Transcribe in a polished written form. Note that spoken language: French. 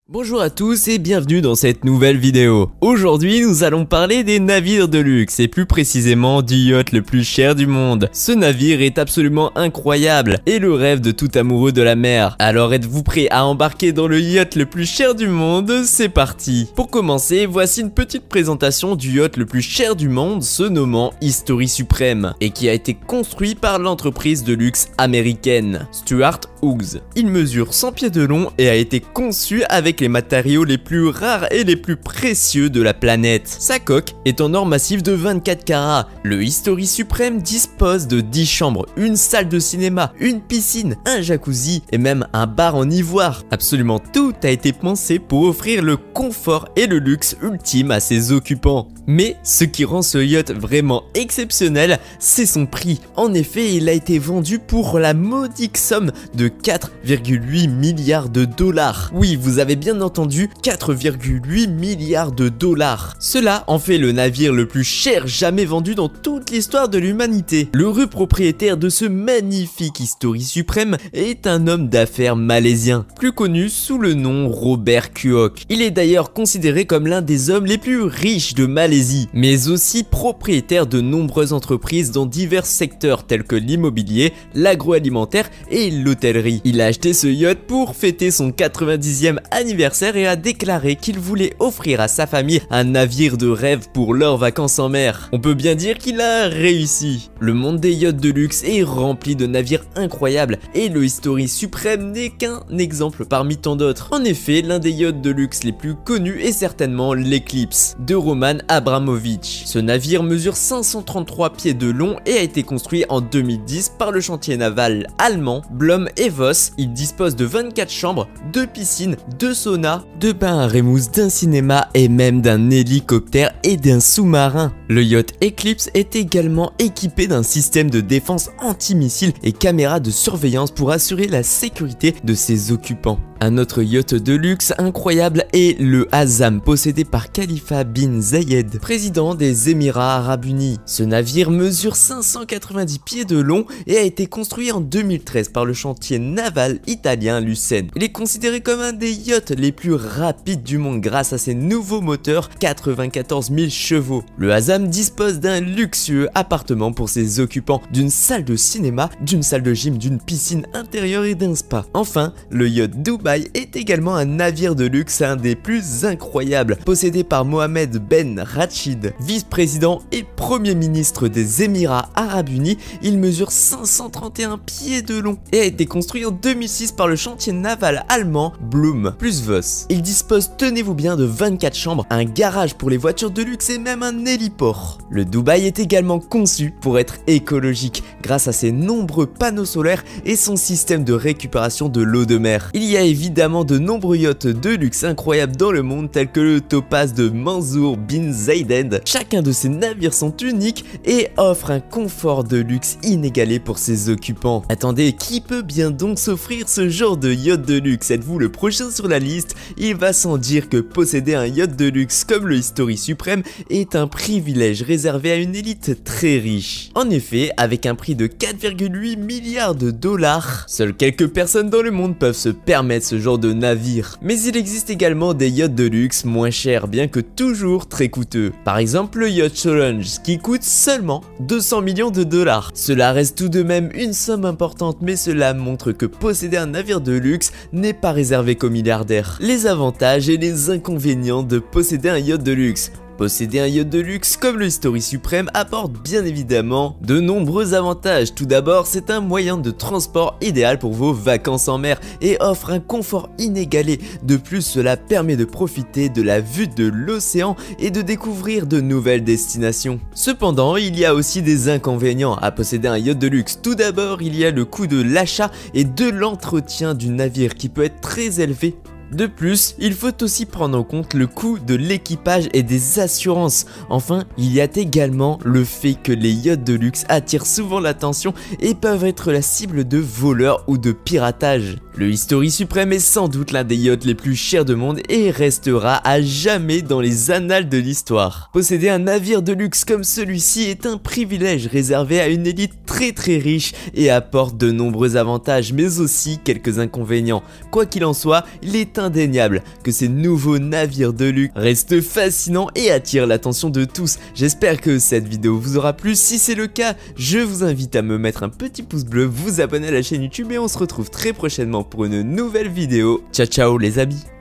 Bonjour à tous et bienvenue dans cette nouvelle vidéo. Aujourd'hui nous allons parler des navires de luxe et plus précisément du yacht le plus cher du monde. Ce navire est absolument incroyable et le rêve de tout amoureux de la mer. Alors êtes-vous prêts à embarquer dans le yacht le plus cher du monde? C'est parti. Pour commencer, voici une petite présentation du yacht le plus cher du monde se nommant History Supreme et qui a été construit par l'entreprise de luxe américaine Stuart Hughes. Il mesure 100 pieds de long et a été conçu avec les matériaux les plus rares et les plus précieux de la planète. Sa coque est en or massif de 24 carats. Le History Supreme dispose de 10 chambres, une salle de cinéma, une piscine, un jacuzzi et même un bar en ivoire. Absolument tout a été pensé pour offrir le confort et le luxe ultime à ses occupants. Mais ce qui rend ce yacht vraiment exceptionnel, c'est son prix. En effet, il a été vendu pour la modique somme de 4,8 milliards de dollars. Oui, vous avez bien entendu, 4,8 milliards de dollars. Cela en fait le navire le plus cher jamais vendu dans toute l'histoire de l'humanité. L'heureux propriétaire de ce magnifique History Supreme est un homme d'affaires malaisien, plus connu sous le nom Robert Kuok. Il est d'ailleurs considéré comme l'un des hommes les plus riches de Malaisie, mais aussi propriétaire de nombreuses entreprises dans divers secteurs tels que l'immobilier, l'agroalimentaire et l'hôtellerie. Il a acheté ce yacht pour fêter son 90e anniversaire et a déclaré qu'il voulait offrir à sa famille un navire de rêve pour leurs vacances en mer. On peut bien dire qu'il a réussi. Le monde des yachts de luxe est rempli de navires incroyables et le History Supreme n'est qu'un exemple parmi tant d'autres. En effet, l'un des yachts de luxe les plus connus est certainement l'Eclipse de Roman Abramovich. Ce navire mesure 533 pieds de long et a été construit en 2010 par le chantier naval allemand Blohm & Voss. Il dispose de 24 chambres, 2 piscines, 2 saunas, 2 bains à Rémousse, d'un cinéma et même d'un hélicoptère et d'un sous-marin. Le yacht Eclipse est également équipé d'un système de défense antimissile et caméras de surveillance pour assurer la sécurité de ses occupants. Un autre yacht de luxe incroyable est le Azam, possédé par Khalifa bin Zayed, président des Émirats Arabes Unis. Ce navire mesure 590 pieds de long et a été construit en 2013 par le chantier naval italien Lucene. Il est considéré comme un des yachts les plus rapides du monde grâce à ses nouveaux moteurs 94 000 chevaux. Le Azam dispose d'un luxueux appartement pour ses occupants, d'une salle de cinéma, d'une salle de gym, d'une piscine intérieure et d'un spa. Enfin, le yacht Dubai est également un navire de luxe, un des plus incroyables, possédé par Mohamed Ben Rachid, vice-président et premier ministre des Émirats Arabes Unis. Il mesure 531 pieds de long et a été construit en 2006 par le chantier naval allemand Blohm & Voss. Il dispose, tenez-vous bien, de 24 chambres, un garage pour les voitures de luxe et même un héliport. Le Dubaï est également conçu pour être écologique grâce à ses nombreux panneaux solaires et son système de récupération de l'eau de mer. Il y a évidemment de nombreux yachts de luxe incroyables dans le monde tels que le Topaz de Mansour bin Zayed. Chacun de ces navires sont uniques et offrent un confort de luxe inégalé pour ses occupants. Attendez, qui peut bien donc s'offrir ce genre de yacht de luxe? Êtes-vous le prochain sur la liste? Il va sans dire que posséder un yacht de luxe comme le History Supreme est un privilège réservé à une élite très riche. En effet, avec un prix de 4,8 milliards de dollars, seules quelques personnes dans le monde peuvent se permettre ce genre de navire. Mais il existe également des yachts de luxe moins chers, bien que toujours très coûteux. Par exemple le yacht Challenge, qui coûte seulement 200 millions de dollars. Cela reste tout de même une somme importante, mais cela montre que posséder un navire de luxe n'est pas réservé qu'aux milliardaires. Les avantages et les inconvénients de posséder un yacht de luxe. Posséder un yacht de luxe comme le History Supreme apporte bien évidemment de nombreux avantages. Tout d'abord, c'est un moyen de transport idéal pour vos vacances en mer et offre un confort inégalé. De plus, cela permet de profiter de la vue de l'océan et de découvrir de nouvelles destinations. Cependant, il y a aussi des inconvénients à posséder un yacht de luxe. Tout d'abord, il y a le coût de l'achat et de l'entretien du navire qui peut être très élevé. De plus, il faut aussi prendre en compte le coût de l'équipage et des assurances. Enfin, il y a également le fait que les yachts de luxe attirent souvent l'attention et peuvent être la cible de voleurs ou de piratage. Le History Supreme est sans doute l'un des yachts les plus chers du monde et restera à jamais dans les annales de l'histoire. Posséder un navire de luxe comme celui-ci est un privilège réservé à une élite très riche et apporte de nombreux avantages mais aussi quelques inconvénients. Quoi qu'il en soit, il est indéniable que ces nouveaux navires de luxe restent fascinants et attirent l'attention de tous. J'espère que cette vidéo vous aura plu. Si c'est le cas, je vous invite à me mettre un petit pouce bleu, vous abonner à la chaîne YouTube et on se retrouve très prochainement pour une nouvelle vidéo. Ciao ciao les amis.